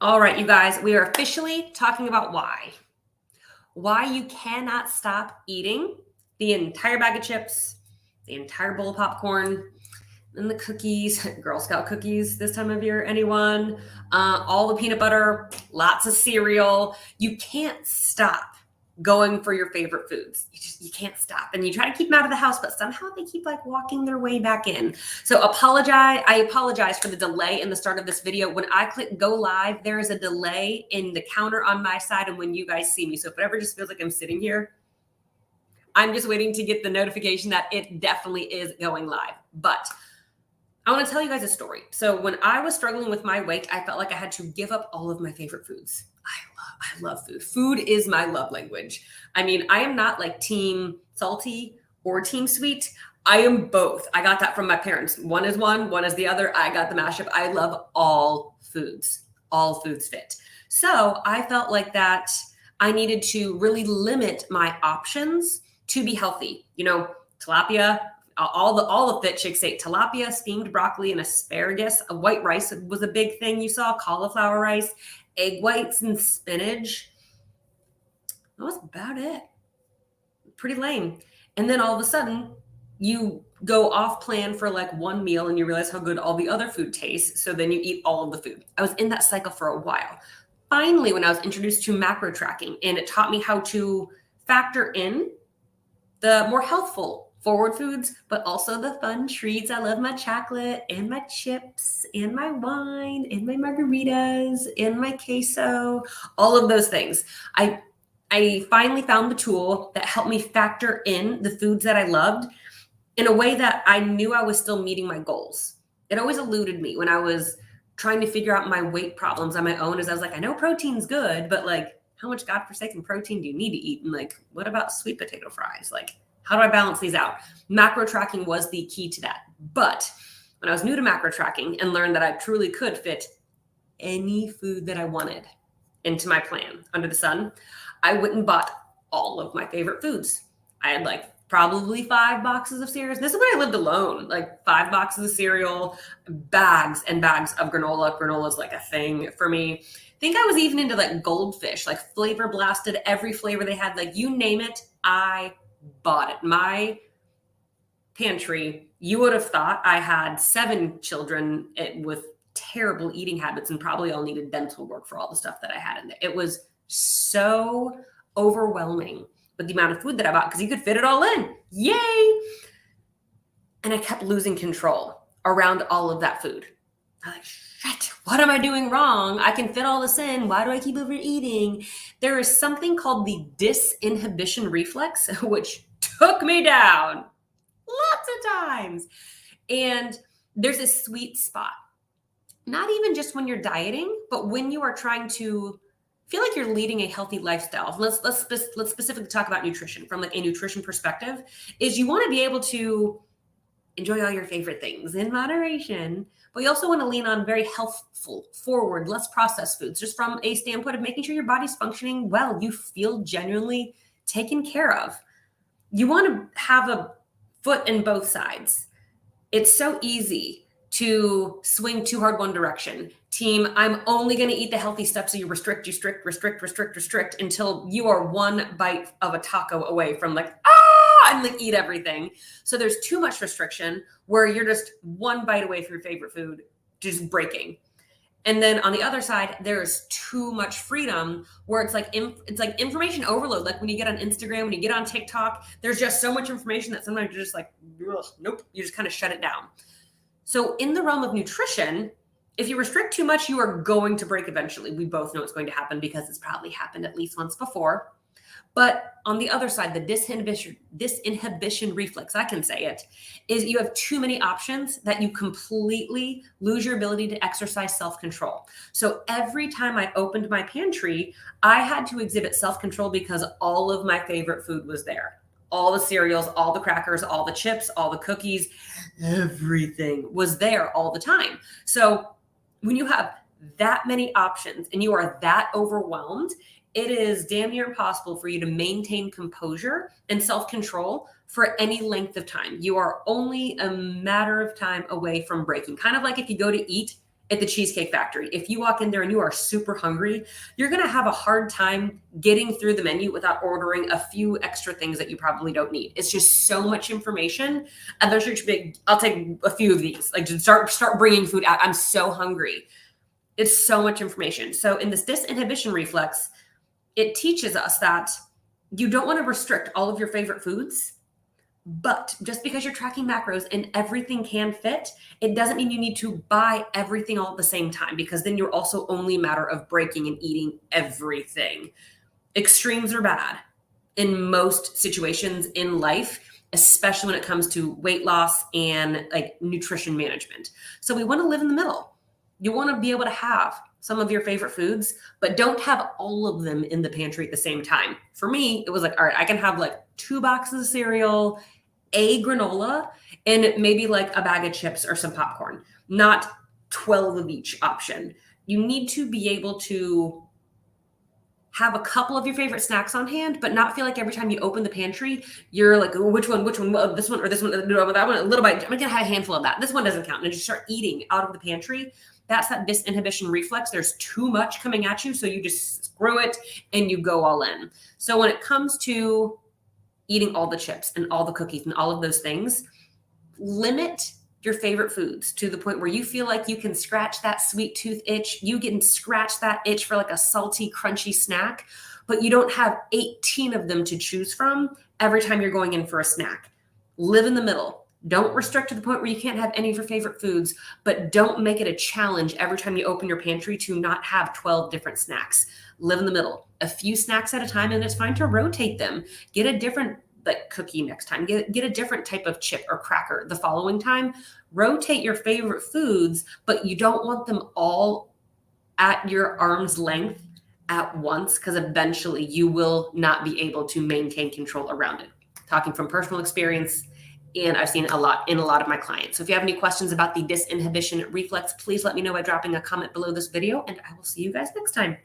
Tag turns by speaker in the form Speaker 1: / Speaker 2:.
Speaker 1: All right, you guys, we are officially talking about why you cannot stop eating the entire bag of chips, the entire bowl of popcorn, and the cookies, Girl Scout cookies this time of year, anyone? All the peanut butter, lots of cereal. You can't stop going for your favorite foods. You can't stop. And you try to keep them out of the house, but somehow they keep like walking their way back in. So I apologize for the delay in the start of this video. When I click go live, there is a delay in the counter on my side and when you guys see me. So if it ever just feels like I'm sitting here, I'm just waiting to get the notification that it definitely is going live. But I want to tell you guys a story. So when I was struggling with my weight, I felt like I had to give up all of my favorite foods. I love food. Food is my love language. I mean, I am not like team salty or team sweet. I am both. I got that from my parents. One is one is the other. I got the mashup. I love all foods. All foods fit. So I felt like that I needed to really limit my options to be healthy. You know, tilapia, all the fit chicks ate tilapia, steamed broccoli, and asparagus. A white rice was a big thing you saw, cauliflower rice, egg whites, and spinach. That was about it. Pretty lame. And then all of a sudden, you go off plan for like one meal and you realize how good all the other food tastes. So then you eat all of the food. I was in that cycle for a while. Finally, when I was introduced to macro tracking, and it taught me how to factor in the more healthful forward foods, but also the fun treats. I love my chocolate and my chips and my wine and my margaritas and my queso, all of those things. I finally found the tool that helped me factor in the foods that I loved in a way that I knew I was still meeting my goals. It always eluded me when I was trying to figure out my weight problems on my own, as I was like, I know protein's good, but like, how much godforsaken protein do you need to eat? And like, what about sweet potato fries? Like, how do I balance these out? Macro tracking was the key to that. But when I was new to macro tracking and learned that I truly could fit any food that I wanted into my plan under the sun, I went and bought all of my favorite foods. I had like probably 5 boxes of cereals. This is when I lived alone, like 5 boxes of cereal, bags and bags of granola. Granola is like a thing for me. I think I was even into like Goldfish, like flavor blasted, every flavor they had, like you name it, I bought it. My pantry, you would have thought I had 7 children with terrible eating habits and probably all needed dental work for all the stuff that I had in there. It was so overwhelming with the amount of food that I bought because you could fit it all in. Yay! And I kept losing control around all of that food. I'm like, shit, what am I doing wrong? I can fit all this in. Why do I keep overeating? There is something called the disinhibition reflex, which took me down lots of times. And there's a sweet spot, not even just when you're dieting, but when you are trying to feel like you're leading a healthy lifestyle. Let's specifically talk about nutrition from like a nutrition perspective. Is you want to be able to enjoy all your favorite things in moderation, but you also want to lean on very healthful, forward, less processed foods, just from a standpoint of making sure your body's functioning well. You feel genuinely taken care of. You want to have a foot in both sides. It's so easy to swing too hard one direction. Team, I'm only going to eat the healthy stuff. So you restrict until you are one bite of a taco away from like, and like eat everything. So there's too much restriction where you're just one bite away from your favorite food, just breaking. And then on the other side, there's too much freedom where it's like information overload. Like when you get on Instagram, when you get on TikTok, there's just so much information that sometimes you're just like, nope, you just kind of shut it down. So in the realm of nutrition, if you restrict too much, you are going to break eventually. We both know it's going to happen because it's probably happened at least once before. But on the other side, the disinhibition reflex, I can say it, is you have too many options that you completely lose your ability to exercise self-control. So every time I opened my pantry, I had to exhibit self-control because all of my favorite food was there. All the cereals, all the crackers, all the chips, all the cookies, everything was there all the time. So when you have that many options and you are that overwhelmed, it is damn near impossible for you to maintain composure and self-control for any length of time. You are only a matter of time away from breaking. Kind of like if you go to eat at the Cheesecake Factory. If you walk in there and you are super hungry, you're going to have a hard time getting through the menu without ordering a few extra things that you probably don't need. It's just so much information. Eventually, I'll take a few of these. Like, just start bringing food out. I'm so hungry. It's so much information. So in this disinhibition reflex, it teaches us that you don't want to restrict all of your favorite foods. But just because you're tracking macros and everything can fit, it doesn't mean you need to buy everything all at the same time, because then you're also only a matter of breaking and eating everything. Extremes are bad in most situations in life, especially when it comes to weight loss and like nutrition management. So we want to live in the middle. You want to be able to have some of your favorite foods, but don't have all of them in the pantry at the same time. For me, it was like, all right, I can have like 2 boxes of cereal, a granola, and maybe like a bag of chips or some popcorn, not 12 of each option. You need to be able to have a couple of your favorite snacks on hand, but not feel like every time you open the pantry, you're like, which one, oh, this one or this one, no, that one, a little bite. I'm gonna have a handful of that. This one doesn't count. And just start eating out of the pantry. That's that disinhibition reflex. There's too much coming at you, so you just screw it and you go all in. So when it comes to eating all the chips and all the cookies and all of those things, limit your favorite foods to the point where you feel like you can scratch that sweet tooth itch. You can scratch that itch for like a salty, crunchy snack, but you don't have 18 of them to choose from every time you're going in for a snack. Live in the middle. Don't restrict to the point where you can't have any of your favorite foods, but don't make it a challenge every time you open your pantry to not have 12 different snacks. Live in the middle. A few snacks at a time, and it's fine to rotate them. Get a different like cookie next time. Get a different type of chip or cracker the following time. Rotate your favorite foods, but you don't want them all at your arm's length at once, because eventually you will not be able to maintain control around it. Talking from personal experience, and I've seen a lot in a lot of my clients. So if you have any questions about the disinhibition reflex, please let me know by dropping a comment below this video, and I will see you guys next time.